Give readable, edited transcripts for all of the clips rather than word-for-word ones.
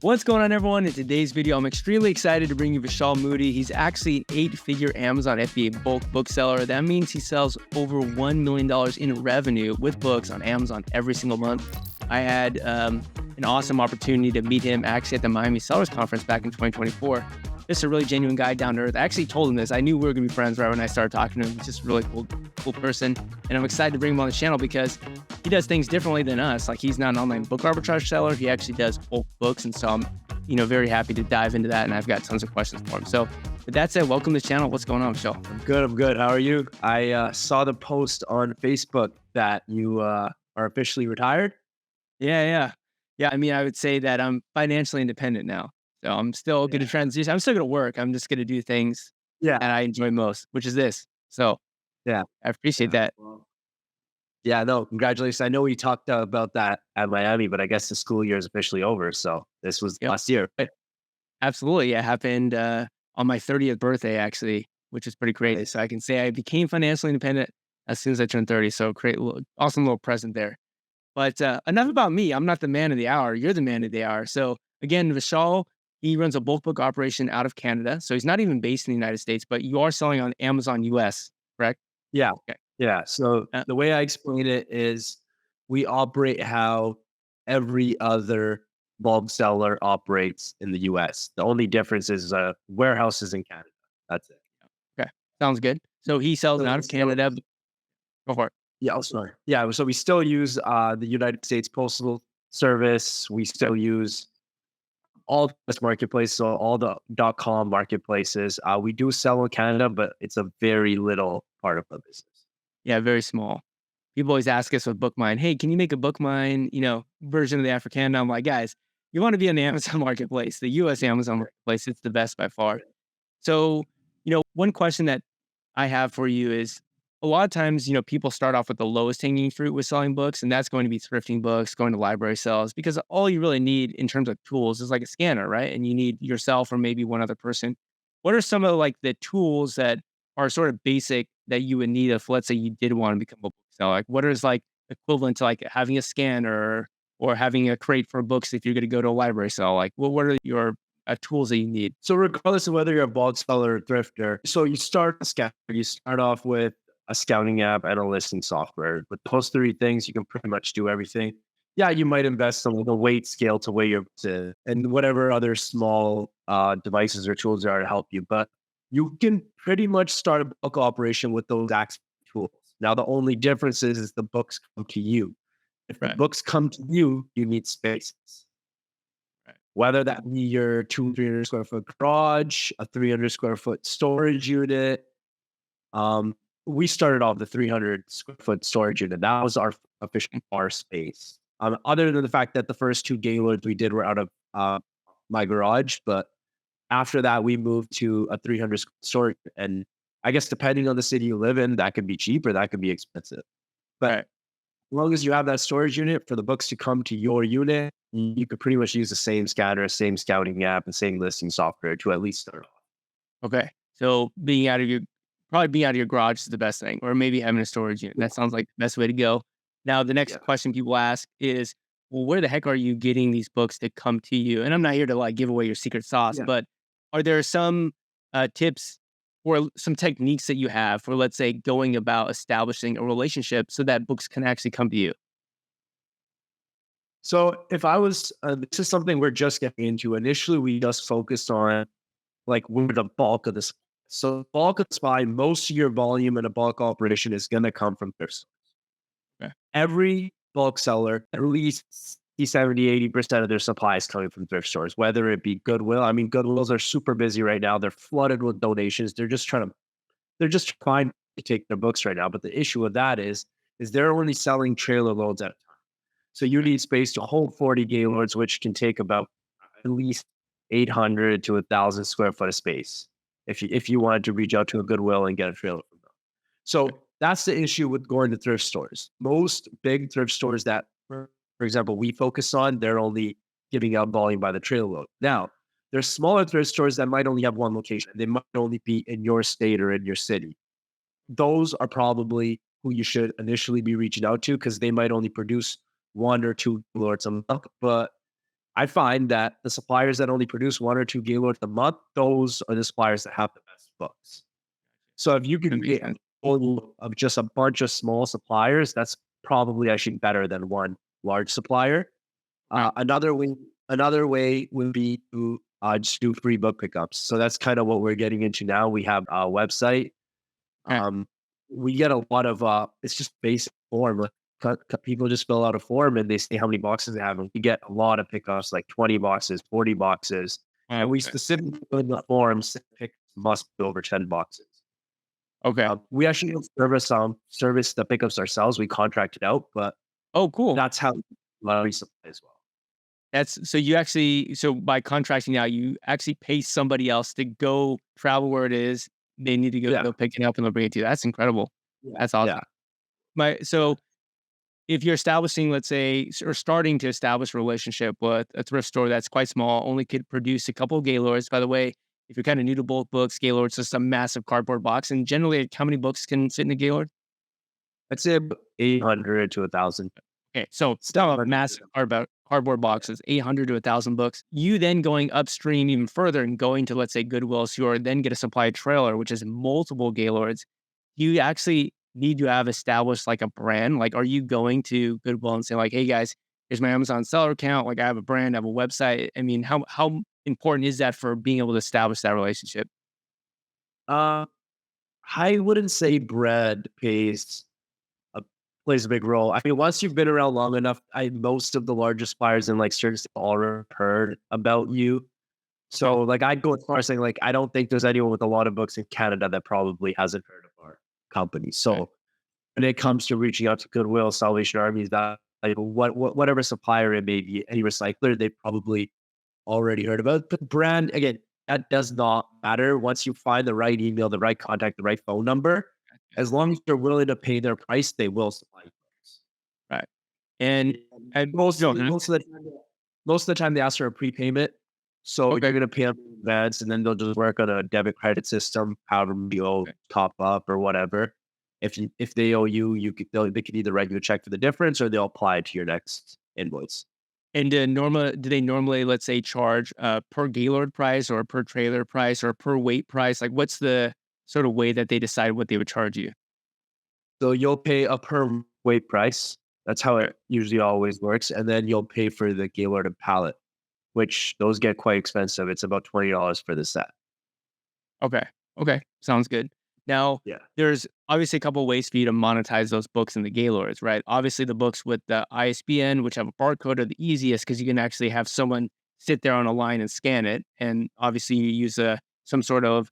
What's going on, everyone? In today's video, I'm extremely excited to bring you Vishal Mutti. He's actually an 8-figure Amazon FBA bulk bookseller. That means he sells over $1 million in revenue with books on Amazon every single month. I had an awesome opportunity to meet him actually at the Miami Sellers Conference back in 2024. Just a really genuine guy, down to earth. I actually told him this. I knew we were going to be friends right when I started talking to him. He's just a really cool person. And I'm excited to bring him on the channel because he does things differently than us. Like, he's not an online book arbitrage seller. He actually does bulk books. And so I'm, very happy to dive into that. And I've got tons of questions for him. So with that said, welcome to the channel. What's going on, Vishal? I'm good. How are you? I saw the post on Facebook that you are officially retired. Yeah. I mean, I would say that I'm financially independent now. So I'm still going to transition. I'm still going to work. I'm just going to do things that I enjoy most, which is this. So I appreciate that. Well, no, congratulations. I know we talked about that at Miami, but I guess the school year is officially over. So this was last year. Absolutely. It happened on my 30th birthday, actually, which is pretty crazy. Nice. So I can say I became financially independent as soon as I turned 30. So awesome little present there. But enough about me. I'm not the man of the hour. You're the man of the hour. So again, Vishal, he runs a bulk book operation out of Canada. So he's not even based in the United States, but you are selling on Amazon US, correct? Yeah. Okay. Yeah. So the way I explain it is we operate how every other bulk seller operates in the US. The only difference is warehouses in Canada. That's it. Okay. Sounds good. So he sells out of Canada. Go for it. Yeah. Sorry. Yeah. So we still use the United States Postal Service. We still use all this marketplace, so all the .com marketplaces. We do sell in Canada, but it's a very little part of the business. Yeah, very small. People always ask us with BookMine, hey, can you make a BookMine, version of the Africana? I'm like, guys, you want to be on the Amazon marketplace, the US Amazon marketplace. It's the best by far. So, one question that I have for you is, a lot of times, people start off with the lowest hanging fruit with selling books, and that's going to be thrifting books, going to library sales, because all you really need in terms of tools is like a scanner, right? And you need yourself or maybe one other person. What are some of the tools that are sort of basic that you would need if, let's say, you did want to become a bookseller? Like, what is equivalent to having a scanner or having a crate for books if you're going to go to a library sale? Like, what are your tools that you need? So regardless of whether you're a bulk seller or thrifter, so you start off with a scouting app and a listing software. With those three things, you can pretty much do everything. Yeah, you might invest in the weight scale to weigh your books in, and whatever other small devices or tools there are to help you. But you can pretty much start a book operation with those exact tools. Now, the only difference is the books come to you. If the books come to you, you need spaces. Right. Whether that be your 200-300 square foot garage, a 300 square foot storage unit. We started off the 300 square foot storage unit. That was our efficient bar space. Other than the fact that the first two Gaylords we did were out of my garage, but after that we moved to a 300 storage. And I guess depending on the city you live in, that could be cheap or that could be expensive. But as long as you have that storage unit for the books to come to your unit, you could pretty much use the same scanner, same scouting app, and same listing software to at least start off. Okay. So being out of your garage is the best thing, or maybe having a storage unit. That sounds like the best way to go. Now, the next question people ask is, well, where the heck are you getting these books to come to you? And I'm not here to give away your secret sauce, but are there some tips or some techniques that you have for, let's say, going about establishing a relationship so that books can actually come to you? So if I was, this is something we're just getting into. Initially, we just focused on where the bulk of this. So bulk of supply, most of your volume in a bulk operation is going to come from thrift stores. Okay. Every bulk seller, at least 70, 80% of their supply is coming from thrift stores, whether it be Goodwill. I mean, Goodwills are super busy right now. They're flooded with donations. They're just trying to take their books right now. But the issue with that is they're only selling trailer loads at a time. So you need space to hold 40 Gaylords, which can take about at least 800 to 1,000 square foot of space if you wanted to reach out to a Goodwill and get a trailer from them. So that's the issue with going to thrift stores. Most big thrift stores that, for example, we focus on, they're only giving out volume by the trailer load. Now, there's smaller thrift stores that might only have one location. They might only be in your state or in your city. Those are probably who you should initially be reaching out to because they might only produce one or two Gaylords a month. But I find that the suppliers that only produce 1 or 2 Gaylords a month, those are the suppliers that have the best books. So if you That could makes get a sense. total of just a bunch of small suppliers, that's probably actually better than one large supplier. Right. Another way would be to just do free book pickups. So that's kind of what we're getting into now. We have a website. Right. Um, we get a lot of it's just basic form. Like, people just fill out a form and they say how many boxes they have. And we get a lot of pickups, like 20 boxes, 40 boxes, and we Okay. specifically put in the forms pick must be over 10 boxes. Okay. We actually don't service the pickups ourselves. We contract it out, but Oh, cool. that's how we supply as well. That's so you actually so by contracting out, you actually pay somebody else to go travel where it is. They need to Yeah, go pick it up and they'll bring it to you. That's incredible. yeah, That's yeah. awesome. So if you're establishing, let's say, or starting to establish a relationship with a thrift store that's quite small, only could produce a couple of Gaylords. By the way, if you're kind of new to bulk books, Gaylord's just a massive cardboard box. And generally, like, how many books can fit in a Gaylord? I'd say about 800 to 1,000. Okay, so Still still a plenty. massive cardboard boxes, 800 to 1,000 books. You then going upstream even further and going to, let's say, Goodwill's, you are then get a supply trailer, which is multiple Gaylords. You actually need to have established like a brand. Like, are you going to Goodwill and saying like, "Hey guys, here's my Amazon seller account. Like, I have a brand, I have a website." I mean, how important is that for being able to establish that relationship? Uh, I wouldn't say bread a plays a big role. I mean, once you've been around long enough, most of the largest buyers in like certain states already heard about you. Okay, So like I'd go as far as saying like I don't think there's anyone with a lot of books in Canada that probably hasn't heard of our company. okay, So when it comes to reaching out to Goodwill, Salvation Armies, that like whatever supplier it may be, any recycler, they probably already heard about it. But brand again, that does not matter. Once you find the right email, the right contact, the right phone number, as long as they're willing to pay their price, they will supply you books. right. And And and most no, of the, most of the time they ask for a prepayment. So you're okay, gonna pay them in advance, and then they'll just work on a debit credit system, however you owe okay. top up or whatever. If they owe you, they can either write you a check for the difference or they'll apply it to your next invoice. And do they normally, let's say, charge per Gaylord price or per trailer price or per weight price? Like, what's the sort of way that they decide what they would charge you? So you'll pay a per weight price. That's how Okay. it usually always works, and then you'll pay for the Gaylord and pallet, which those get quite expensive. It's about $20 for the set. Okay. Okay. Sounds good. Now, Yeah. there's obviously a couple of ways for you to monetize those books in the Gaylords, right? Obviously, the books with the ISBN, which have a barcode, are the easiest because you can actually have someone sit there on a line and scan it. And obviously, you use some sort of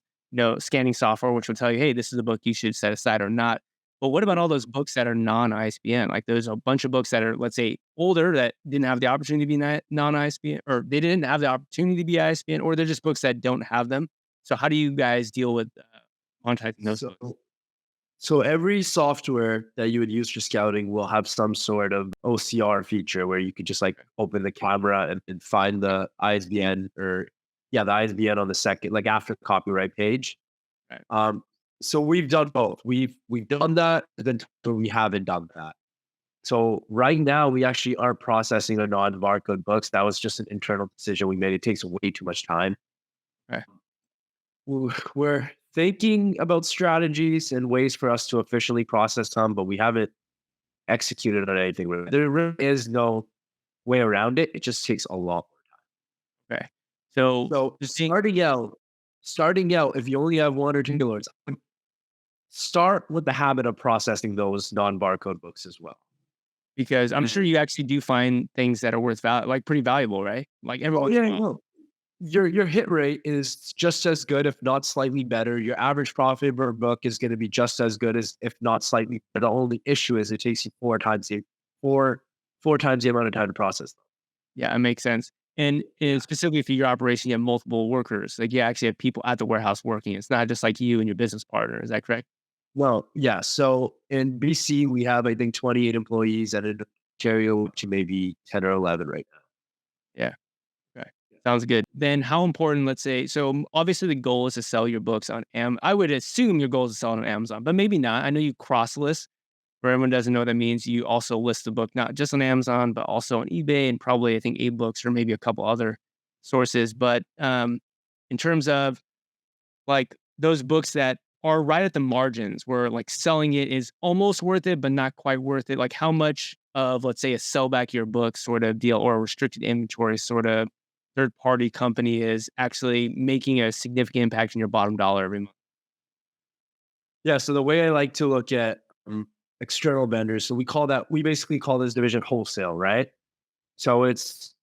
scanning software, which will tell you, hey, this is a book you should set aside or not. But what about all those books that are non-ISBN? Like there's a bunch of books that are, let's say, older that didn't have the opportunity to be non-ISBN, or they didn't have the opportunity to be ISBN, or they're just books that don't have them. So how do you guys deal with contacting those So books? So every software that you would use for scouting will have some sort of OCR feature where you could just like Okay. open the camera and find the ISBN or the ISBN on the second, like after the copyright page. Right. Um, so we've done both. We've done that, but then we haven't done that. So right now we actually are processing the non-barcode books. That was just an internal decision we made. It takes way too much time. Okay. We're thinking about strategies and ways for us to efficiently process some, but we haven't executed on anything. There really is no way around it. It just takes a lot. Okay. So So just seeing starting out, if you only have 1 or 2 keywords, start with the habit of processing those non-barcode books as well. because I'm sure Mhm. you actually do find things that are worth like pretty valuable, right? Like every Oh once in yeah, a while. no. Your hit rate is just as good, if not slightly better. Your average profit per book is going to be just as good as, if not slightly better. The only issue is it takes you four four times the amount of time to process them. Yeah, it makes sense. And Yeah. specifically for your operation, you have multiple workers. Like you actually have people at the warehouse working. It's not just like you and your business partner. Is that correct? Well, yeah. So in BC, we have I think 28 employees, and in Ontario, which may be 10 or 11 right now. Yeah. Okay. Sounds good. Then how important, let's say, so obviously the goal is to sell your books on I would assume your goal is to sell it on Amazon, but maybe not. I know you cross list. For everyone who doesn't know what that means, you also list the book not just on Amazon, but also on eBay and probably I think AbeBooks or maybe a couple other sources. But in terms of like those books that are right at the margins where like selling it is almost worth it, but not quite worth it. Like how much of, let's say, a sell back your book sort of deal or a restricted inventory sort of third party company is actually making a significant impact on your bottom dollar every month. Yeah. So the way I like to look at external vendors, so we basically call this division wholesale, right? So it's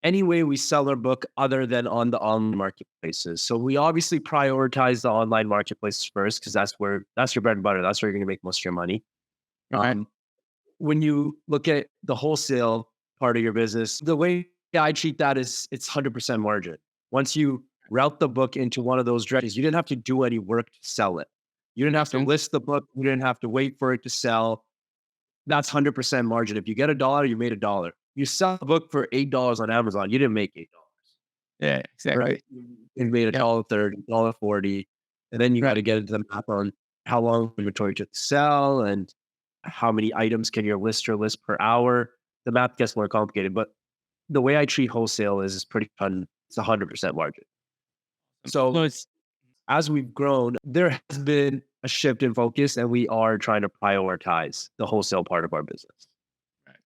any way we sell our book other than on the online marketplaces. So we obviously prioritize the online marketplaces first because that's your bread and butter. That's where you're going to make most of your money. Right. Um, when you look at the wholesale part of your business, the way I treat that is it's 100% margin. Once you route the book into one of those directions, you didn't have to do any work to sell it. You didn't have Makes to sense. list the book. You didn't have to wait for it to sell. That's 100% margin. If you get a dollar, you made a dollar. You sell a book for $8 on Amazon, you didn't make $8, Yeah, right? exactly. You made a Yep. dollar 30, dollar 40, and then you got Right. to get into the math on how long inventory to sell and how many items can your lister list per hour. The math gets more complicated, but the way I treat wholesale is pretty fun. It's 100% margin. So So it's as we've grown, there has been a shift in focus, and we are trying to prioritize the wholesale part of our business. right.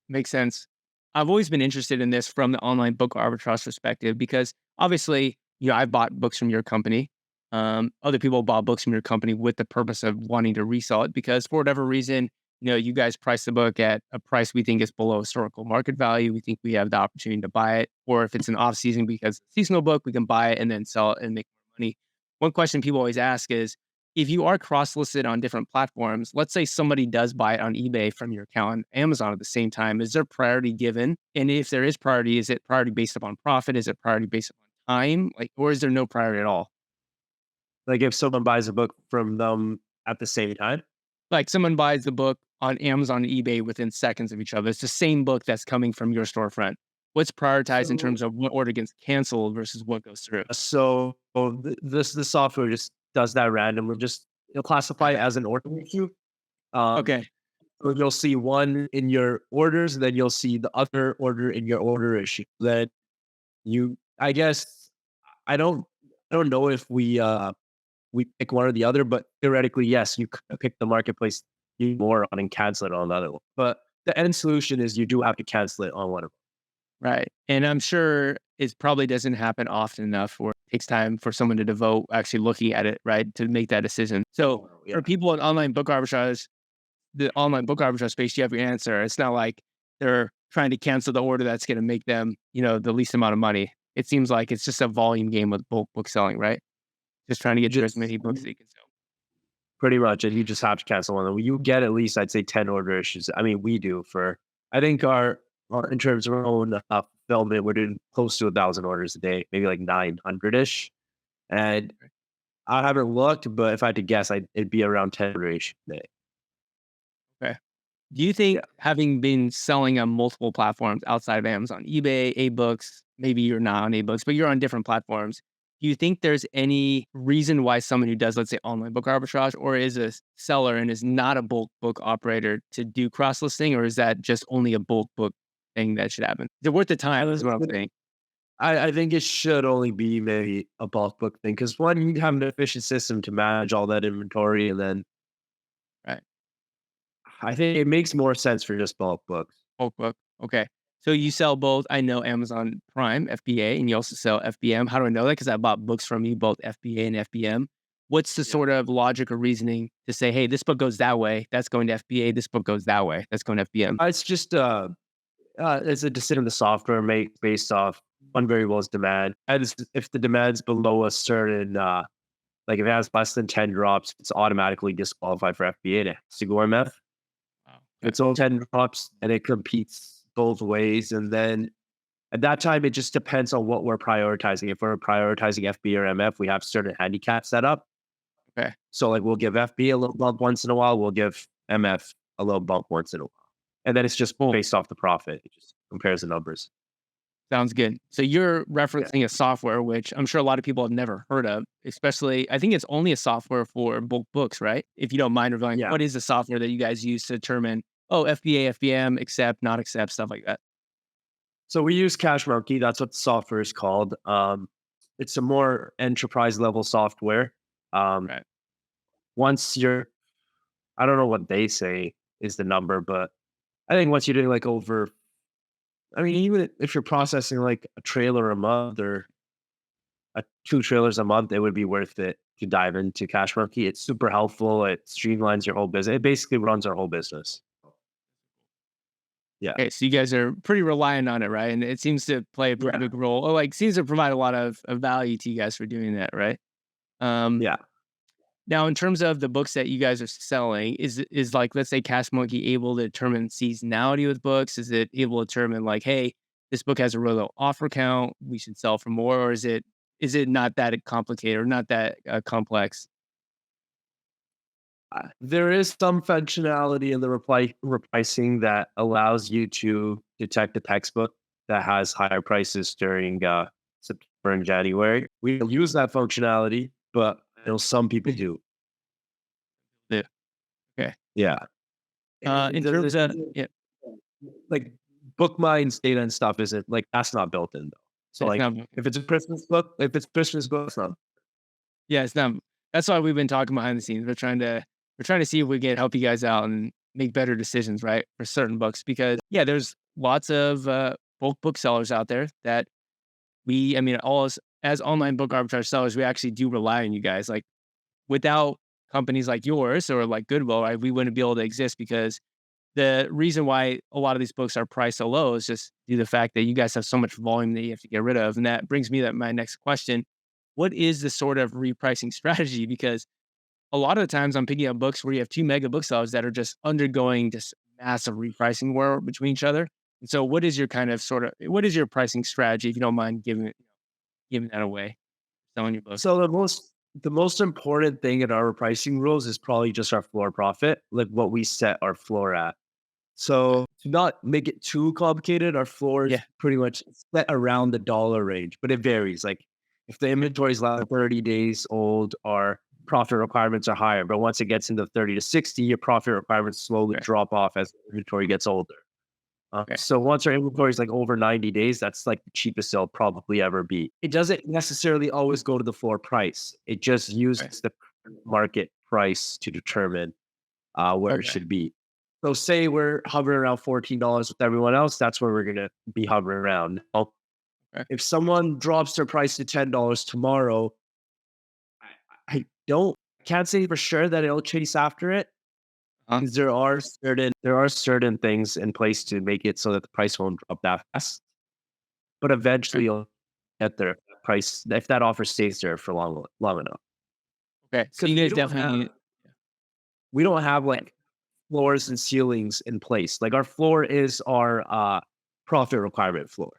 Makes sense. I've always been interested in this from the online book arbitrage perspective because obviously, I've bought books from your company. Other people bought books from your company with the purpose of wanting to resell it because for whatever reason, you guys price the book at a price we think is below historical market value. We think we have the opportunity to buy it, or if it's an off season because it's a seasonal book, we can buy it and then sell it and make more money. One question people always ask is, if you are cross-listed on different platforms, let's say somebody does buy it on eBay from your account on Amazon at the same time, is there priority given? And if there is priority, is it priority based upon profit? Is it priority based upon time? Like, or is there no priority at all? Like if someone buys a book from them at the same time. Like someone buys the book on Amazon and eBay within seconds of each other. It's the same book that's coming from your storefront. What's prioritized in So terms of what order gets canceled versus what goes through? the software just does that randomly. Just it'll classify it as an order issue. Um, Okay. so you'll see one in your orders, and then you'll see the other order in your order issue. Then I guess, I don't, I don't know if we pick one or the other, but theoretically, yes, you could pick the marketplace you more on and cancel it on the other one. But the end solution is you do have to cancel it on one of Right. And I'm sure it probably doesn't happen often enough or it takes time for someone to devote actually looking at it, right, to make that decision. So them. for Yeah. people in online book arbitrage, the online book arbitrage space, you have your answer. It's not like they're trying to cancel the order that's going to make them, the least amount of money. It seems like it's just a volume game with bulk book selling, right? Just trying to get through as Just many books that you can sell. pretty much, and you just have to cancel one of them. You get at least, I'd say, 10 order issues. I mean, we do for, I think in terms of our own fulfillment, we're doing close to 1,000 orders a day, maybe like 900 ish. And I haven't looked, but if I had to guess, it'd be around 10 order issues a day. Okay. Do you Yeah. think having been selling on multiple platforms outside of Amazon, eBay, A-Books, maybe you're not on A-Books, but you're on different platforms. Do you think there's any reason why someone who does, let's say, online book arbitrage or is a seller and is not a bulk book operator to do cross listing, or is that just only a bulk book thing that should happen? Is it worth the time? Is what I'm saying. I think it should only be maybe a bulk book thing because one, you have an efficient system to manage all that inventory, and then Right. I think it makes more sense for just bulk books. Bulk book. Okay. So you sell both. I know Amazon Prime, FBA, and you also sell FBM. How do I know that? Because I bought books from you, both FBA and FBM. What's the Yeah. sort of logic or reasoning to say, hey, this book goes that way, that's going to FBA. This book goes that way, that's going to FBM. It's just it's a decision the software makes based off one variable is demand. And if the demand's below a certain like if it has less than 10 drops, it's automatically disqualified for FBA and it has to go MF. Wow. If Okay. it's all 10 drops and it competes both ways. And then at that time, it just depends on what we're prioritizing. If we're prioritizing FB or MF, we have certain handicaps set up. Okay. So like we'll give FB a little bump once in a while, we'll give MF a little bump once in a while. And then it's just Cool. based off the profit. It just compares the numbers. Sounds good. So you're referencing a software, which I'm sure a lot of people have never heard of, especially I think it's only a software for bulk books, right? If you don't mind revealing, Yeah. what is the software that you guys use to determine, oh, FBA, FBM, accept, not accept, stuff like that? So we use Cash Monkey. That's what the software is called. It's a more enterprise level software. Um, Right. once you're, I don't know what they say is the number, but I think once you're doing like over, I mean, even if you're processing like a trailer a month or two trailers a month, it would be worth it to dive into Cash Monkey. It's super helpful. It streamlines your whole business. It basically runs our whole business. Yeah. Okay, so you guys are pretty reliant on it, right? And it seems to play a pretty Yeah. big role, or like seems to provide a lot of value to you guys for doing that, right? Um, Yeah. Now, in terms of the books that you guys are selling, is like, let's say, Cash Monkey able to determine seasonality with books? Is it able to determine like, hey, this book has a really low offer count, we should sell for more, or is it not that complicated or not that complex? There is some functionality in the repricing that allows you to detect a textbook that has higher prices during September and January. We don't use that functionality, but some people do. Yeah. Okay. Yeah. In And terms of yeah, like BookMine's data and stuff isn't like that's not built in though. So it's like not. if it's Christmas book, it's not. Yeah, it's not. That's why we've been talking behind the scenes. We're trying to see if we can help you guys out and make better decisions, right, for certain books. Because yeah, there's lots of bulk booksellers out there that I mean, all as online book arbitrage sellers, we actually do rely on you guys. Like without companies like yours or like Goodwill, right, we wouldn't be able to exist because the reason why a lot of these books are priced so low is just due to the fact that you guys have so much volume that you have to get rid of. And that brings me to my next question. What is the sort of repricing strategy? Because a lot of the times I'm picking up books where you have two mega booksellers that are just undergoing this massive repricing war between each other. And so what is your kind of sort of what is your pricing strategy if you don't mind giving that away, selling your books? So the most important thing in our pricing rules is probably just our floor profit, like what we set our floor at. So to not make it too complicated, our floor is Yeah. pretty much set around the dollar range, but it varies. Like if the inventory is less than 30 days old, our profit requirements are higher. But once it gets into 30 to 60, your profit requirements slowly Okay. drop off as the inventory gets older. Okay. So once our inventory is like over 90 days, that's like the cheapest it'll probably ever be. It doesn't necessarily always go to the floor price. It just Okay. uses the market price to determine where it Okay. should be. So say we're hovering around $14 with everyone else, that's where we're gonna be hovering around. Now, Okay. if someone drops their price to $10 tomorrow, I can't say for sure that it'll chase after it Huh? because there are certain things in place to make it so that the price won't drop that fast. But Okay. eventually you'll get their price if that offer stays there for long enough. Okay. So Because you guys definitely we don't have like floors and ceilings in place. Like our floor is our profit requirement floor.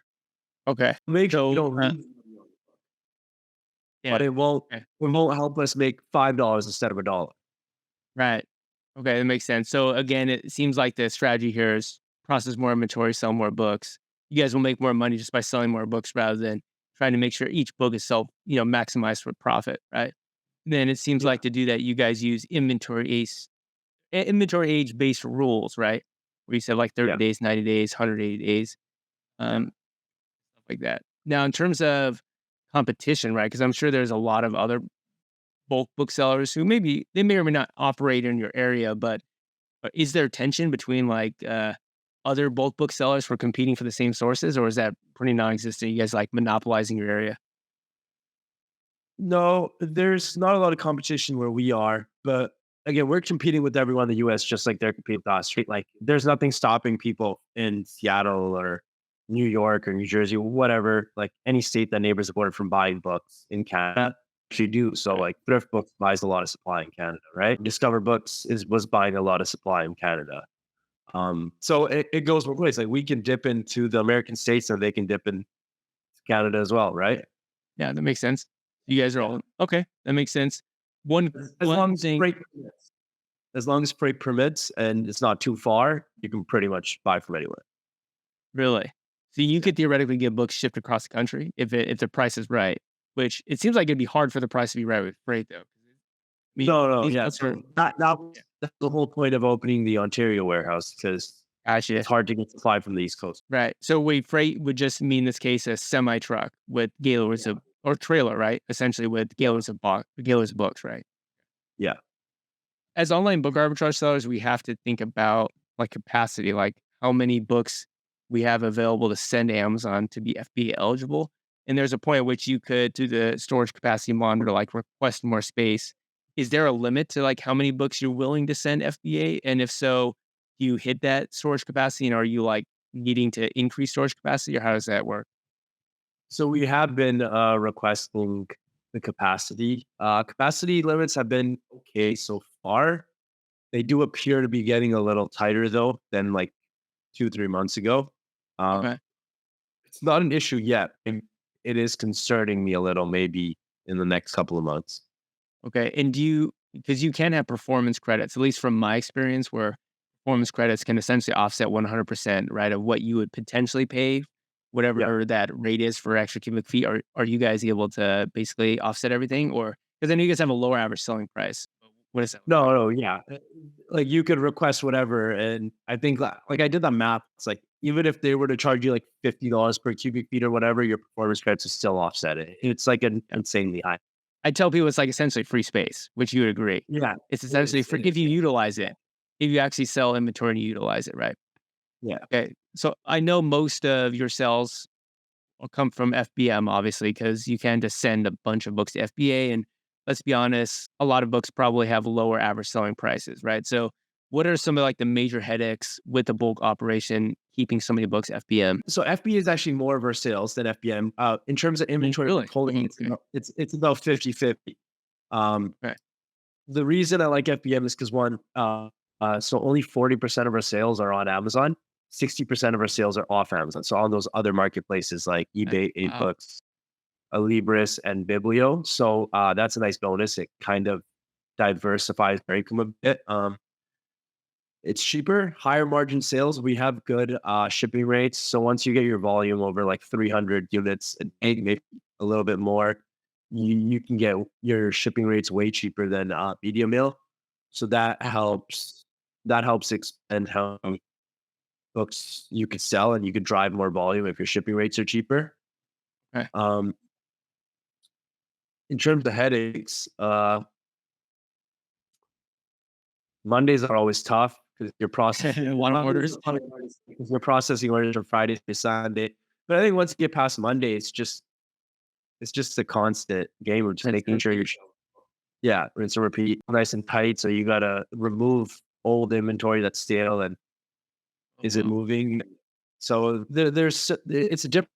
okay. Make sure we So don't read, but yeah. Okay. it won't help us make $5 instead of a dollar. Right. Okay, that makes sense. So again, it seems like the strategy here is process more inventory, sell more books. You guys will make more money just by selling more books rather than trying to make sure each book is maximized for profit, right? Then it seems Yeah. like to do that, you guys use inventory age based rules, right? Where you said like 30 Yeah. days, 90 days, 180 days, stuff like that. Now, in terms of competition, right? Because I'm sure there's a lot of other bulk booksellers who maybe they may or may not operate in your area, but is there tension between like other bulk booksellers for competing for the same sources, or is that pretty non-existent? You guys like monopolizing your area? No, there's not a lot of competition where we are, but again, we're competing with everyone in the US just like they're competing with us. Right? Like there's nothing stopping people in Seattle or New York or New Jersey, whatever, like any state that neighbors the border from buying books in Canada. Actually do. So Okay. like Thrift Books buys a lot of supply in Canada, right? Discover Books was buying a lot of supply in Canada. So it goes both ways. Like we can dip into the American states and they can dip in Canada as well, right? Yeah, that makes sense. You guys are Yeah. all okay. That makes sense. One As long one as thing, freight permits and it's not too far, you can pretty much buy from anywhere. really. So you could theoretically get books shipped across the country if the price is right, which it seems like it'd be hard for the price to be right with freight though. I mean, No, no, these yeah. books are So that's the whole point of opening the Ontario warehouse because it's gotcha. hard to get supply from the East Coast. Right. So wait, freight would just mean in this case a semi truck with gailers Yeah. of or trailer, right? Essentially with gailers of books, right? Yeah. As online book arbitrage sellers, we have to think about like capacity, like how many books we have available to send to Amazon to be FBA eligible. And there's a point at which you could, through the storage capacity monitor, like request more space. Is there a limit to like how many books you're willing to send FBA? And if so, do you hit that storage capacity and are you like needing to increase storage capacity or how does that work? So we have been requesting the capacity. Capacity limits have been okay so far. They do appear to be getting a little tighter though than like 2, 3 months ago. Uh, Okay. it's not an issue yet, and it is concerning me a little. Maybe in the next couple of months. Okay. And do you, because you can have performance credits, at least from my experience, where performance credits can essentially offset 100%, right, of what you would potentially pay, Yeah. whatever that rate is for extra cubic feet. Are you guys able to basically offset everything? Or because I know you guys have a lower average selling price. What does that look like? No, no, yeah. Like you could request whatever, and I think like I did the math. It's like even if they were to charge you like $50 per cubic feet or whatever, your performance credits is still offset. It's like an Yeah. insanely high. I tell people it's like essentially free space, which you would agree. Yeah, It's it essentially is. free It if is. you Yeah, utilize it, if you actually sell inventory and you utilize it, right? yeah. Okay. So I know most of your sales will come from FBM, obviously, because you can just send a bunch of books to FBA. And let's be honest, a lot of books probably have lower average selling prices, right? So, what are some of like the major headaches with the bulk operation keeping so many books FBM? So FBA is actually more of our sales than FBM. In terms of inventory Really? holding, Okay. it's about 50-50. Um, Okay. the reason I like FBM is because one, so only 40% of our sales are on Amazon. 60% of our sales are off Amazon. So on those other marketplaces like Okay. eBay, Wow. Books, Libris, and Biblio. So that's a nice bonus. It kind of diversifies our income a bit. It's cheaper, higher margin sales. We have good shipping rates. So once you get your volume over like 300 units a day, maybe a little bit more, you can get your shipping rates way cheaper than media mail. So that helps. That helps expand how many books you could sell, and you could drive more volume if your shipping rates are cheaper. Okay. Um, in terms of headaches, Mondays are always tough because you're processing A lot of orders. because you're processing orders from Friday to Sunday. But I think once you get past Monday, it's just a constant game of just Rinse and making sure repeat. yeah, rinse and repeat, nice and tight. So you gotta remove old inventory that's stale and Oh, is it wow. moving? So it's a different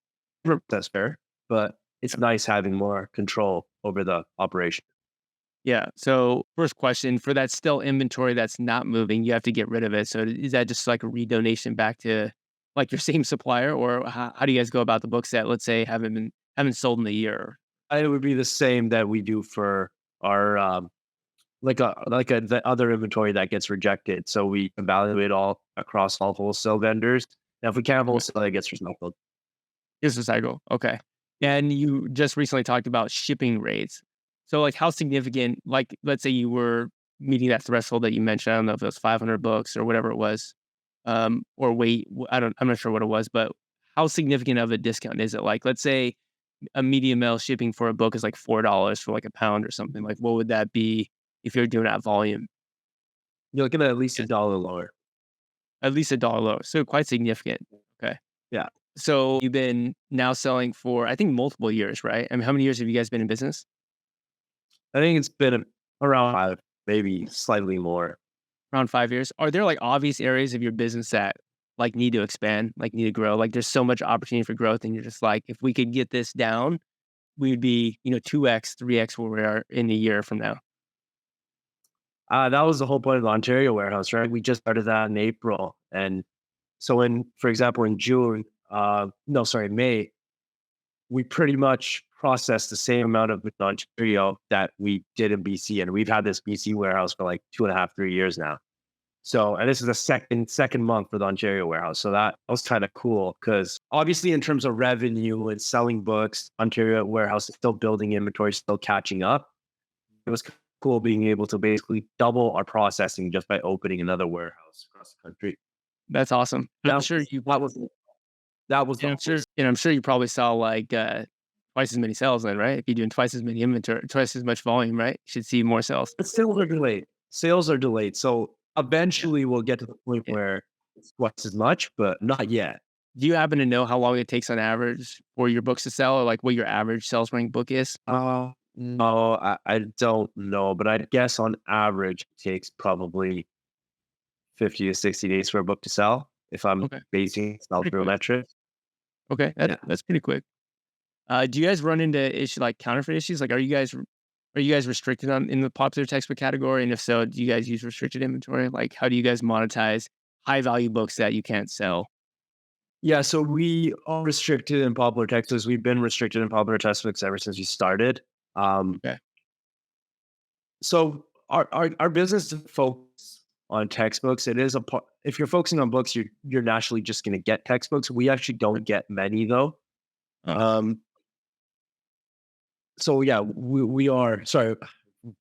process fair, but it's Yeah. nice having more control over the operation. Yeah. So, first question for that still inventory that's not moving, you have to get rid of it. So, is that just like a redonation back to like your same supplier, or how do you guys go about the books that let's say haven't sold in a year? It would be the same that we do for our the other inventory that gets rejected. So we evaluate all across all wholesale vendors. Now, if we can't Okay. wholesale, it gets recycled. Here's the cycle. Okay. And you just recently talked about shipping rates. So, like, how significant? Like, let's say you were meeting that threshold that you mentioned. I don't know if it was 500 books or whatever it was, or wait, I'm not sure what it was, but how significant of a discount is it? Like, let's say a medium mail shipping for a book is like $4 for like a pound or something. Like, what would that be if you're doing that volume? You're looking at least a Yes. dollar lower. At least $1 lower. So quite significant. Okay. Yeah, So you've been now selling for I think multiple years, right? I mean, how many years have you guys been in business? I think it's been around 5, maybe slightly more. Around 5 years. Are there like obvious areas of your business that like need to expand, like need to grow? Like there's so much opportunity for growth, and you're just like, if we could get this down, we'd be 2x, 3x where we are in a year from now. That was the whole point of the Ontario warehouse, right? We just started that in April, and so for example, in June, no, sorry, May, we pretty much processed the same amount of in Ontario that we did in BC, and we've had this BC warehouse for like 2.5, 3 years now. So, and this is the second month for the Ontario warehouse. So that was kind of cool because obviously, in terms of revenue and selling books, Ontario warehouse is still building inventory, still catching up. It was cool being able to basically double our processing just by opening another warehouse across the country. That's awesome. I'm That sure was you that was that was and the whole. I'm sure you probably saw like twice as many sales then, right? If you're doing twice as many inventory, twice as much volume, right? You should see more sales. But sales are delayed. Sales are delayed. So Yeah. eventually we'll get to the point Yeah. where it's twice as much, but not yet. Do you happen to know how long it takes on average for your books to sell, or like what your average sales rank book is? No, I don't know, but I'd guess on average it takes probably 50 to 60 days for a book to sell if I'm Okay, basing sell pretty through quick. metrics. Okay, Yeah. that's pretty quick. Do you guys run into issue like counterfeit issues? Like, are you guys restricted on in the popular textbook category? And if so, do you guys use restricted inventory? Like, how do you guys monetize high value books that you can't sell? Yeah, so we are restricted in popular textbooks. We've been restricted in popular textbooks ever since we started. Um, Okay, so our business doesn't focus on textbooks. It is a part. If you're focusing on books, you're naturally just going to get textbooks. We actually don't get many though. uh, Um, so yeah, we are sorry,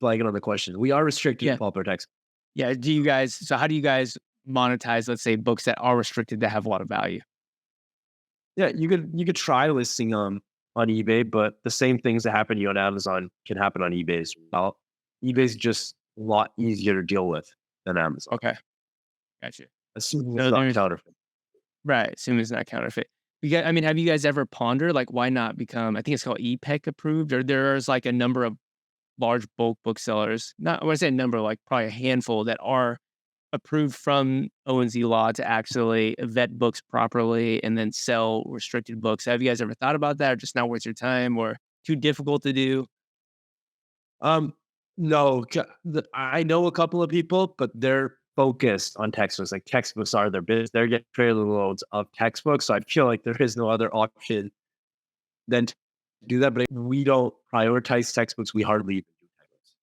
blanking on the question. We are restricted to yeah, popular text. yeah. Do you guys? So, how do you guys monetize? Let's say books that are restricted that have a lot of value. Yeah, you could try listing on eBay, but the same things that happen to you on Amazon can happen on eBay as well. eBay's just a lot easier to deal with than Amazon, Okay, gotcha. assuming it's So not there's counterfeit. right. Assuming it's not counterfeit. I mean, have you guys ever pondered like why not become? I think it's called EPEC approved, or there's like a number of large bulk booksellers. Not when I say a number, like probably a handful that are approved from O&Z law to actually vet books properly and then sell restricted books. Have you guys ever thought about that, or just not worth your time, or too difficult to do? Um, no, I know a couple of people, but they're focused on textbooks. Like textbooks are their business. They're getting trailer loads of textbooks. So I feel like there is no other option than to do that. But we don't prioritize textbooks. We hardly even do textbooks.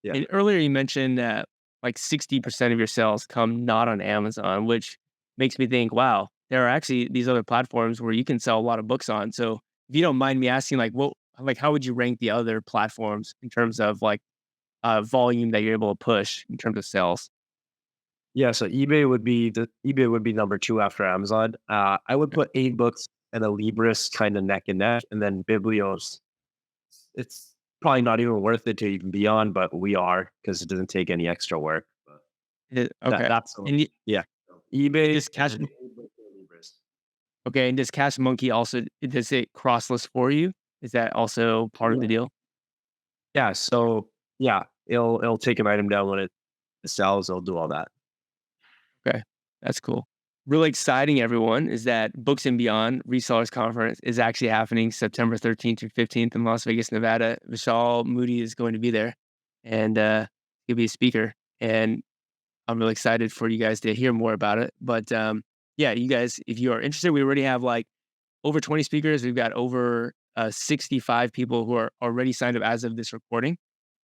Yeah. And earlier you mentioned that like 60% of your sales come not on Amazon, which makes me think, wow, there are actually these other platforms where you can sell a lot of books on. So if you don't mind me asking, like how would you rank the other platforms in terms of like volume that you're able to push in terms of sales? Yeah, so eBay would be number 2 after Amazon. I would put AbeBooks and a Libris kind of neck and neck, and then Biblios. It's probably not even worth it to even be on, but we are because it doesn't take any extra work. But Okay. that's And yeah. eBay does and Cash then AbeBooks and Libris. okay, and does Cash Monkey also does it cross list for you? Is that also part of Yeah. the deal? Yeah. So yeah, it'll take an item down when it sells. It'll do all that. Okay, that's cool. Really exciting, everyone, is that Books and Beyond Resellers Conference is actually happening September 13th through 15th in Las Vegas, Nevada. Vishal Mutti is going to be there, and he'll be a speaker. And I'm really excited for you guys to hear more about it. But yeah, you guys, if you are interested, we already have like over 20 speakers. We've got over 65 people who are already signed up as of this recording.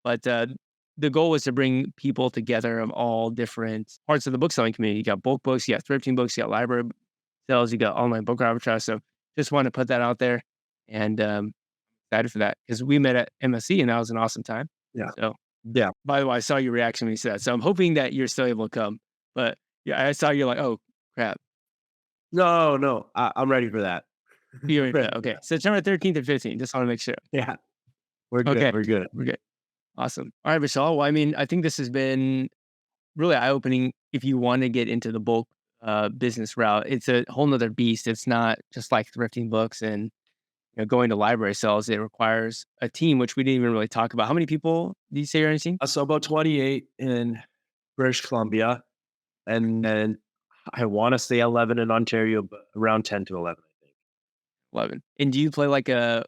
But the goal was to bring people together of all different parts of the book selling community. You got bulk books, you got thrifting books, you got library sales, you got online book arbitrage. So just want to put that out there and excited for that because we met at MSC and that was an awesome time. Yeah. So, Yeah. by the way, I saw your reaction when you said that. So I'm hoping that you're still able to come. But yeah, I saw you're like, oh crap. No, no, I'm ready for that. You're Ready for okay. that. September 13th and 15th. Just want to make sure. Yeah, we're good. Okay. We're good. We're good. Awesome. All right, Vishal. Well, I mean, I think this has been really eye-opening if you want to get into the bulk business route. It's a whole nother beast. It's not just like thrifting books and going to library sales. It requires a team, which we didn't even really talk about. How many people do you say you're on a team? So about 28 in British Columbia, and then I want to say 11 in Ontario, but around 10 to 11, I think. 11. And do you play like a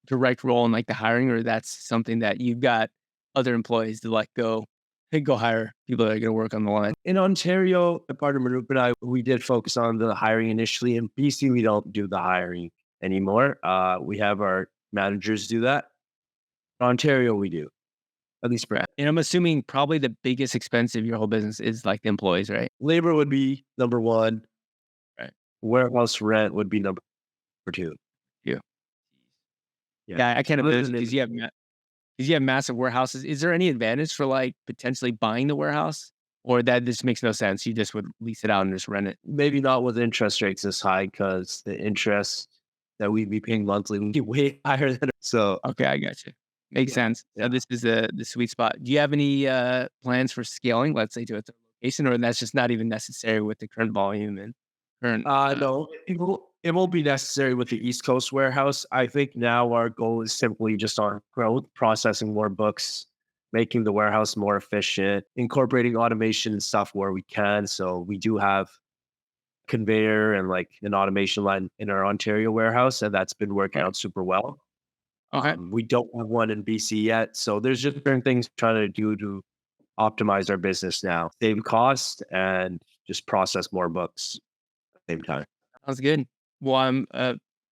direct role in like the hiring, or that's something that you've got other employees to like go hire people that are going to work on the line? In Ontario, my partner Marup and I, we did focus on the hiring initially. In BC, we don't do the hiring anymore. We have our managers do that. In Ontario, we do. at least for Right. And I'm assuming probably the biggest expense of your whole business is like the employees, right? labor would be number one. Right. Warehouse rent would be number two. Yeah. Yeah. Yeah, I can't Other imagine than because you have massive warehouses. Is there any advantage for like potentially buying the warehouse, or that just makes no sense? You just would lease it out and just rent it. maybe not with interest rates this high because the interest that we'd be paying monthly would be way higher than so Okay, I got you. Makes yeah, sense. So yeah. this is the sweet spot. Do you have any plans for scaling, let's say to a third location, or that's just not even necessary with the current volume and current No, it won't be necessary with the East Coast warehouse. I think now our goal is simply just on growth, processing more books, making the warehouse more efficient, incorporating automation and stuff where we can. So we do have conveyor and like an automation line in our Ontario warehouse, and that's been working right. out super well. Okay. We don't have one in BC yet, so there's just different things we're trying to do to optimize our business now, save cost, and just process more books at the same time. Sounds good. Well, I'm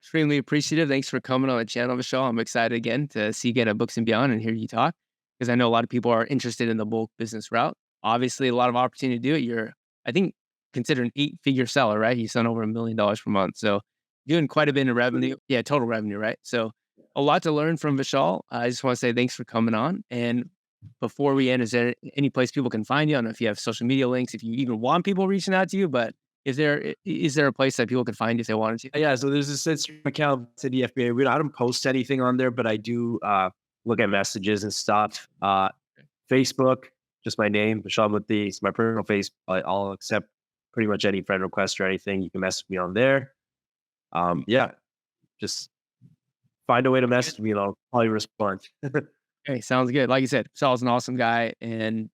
extremely appreciative. Thanks for coming on the channel, Vishal. I'm excited again to see you get at Books and Beyond and hear you talk because I know a lot of people are interested in the bulk business route. Obviously, a lot of opportunity to do it. You're, I think, considered an 8-figure seller, right? You sell over $1 million per month. So doing quite a bit in revenue. Yeah, total revenue, right? So a lot to learn from Vishal. I just want to say thanks for coming on. And before we end, is there any place people can find you? I don't know if you have social media links, if you even want people reaching out to you, but is there a place that people could find you if they wanted to? Yeah, so there's this Instagram account to the FBA. I don't post anything on there, but I do look at messages and stuff. Facebook, just my name, Vishal Mutti. It's my personal face. I'll accept pretty much any friend request or anything. You can message me on there. Yeah, just find a way to message me and I'll probably respond. Okay, sounds good. Like you said, Sal's an awesome guy, and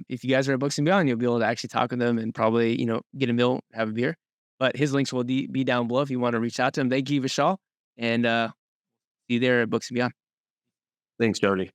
if you guys are at Books and Beyond, you'll be able to actually talk with him and probably get a meal, have a beer. But his links will be down below if you want to reach out to him. Thank you, Vishal, and see you there at Books and Beyond. Thanks, Jody.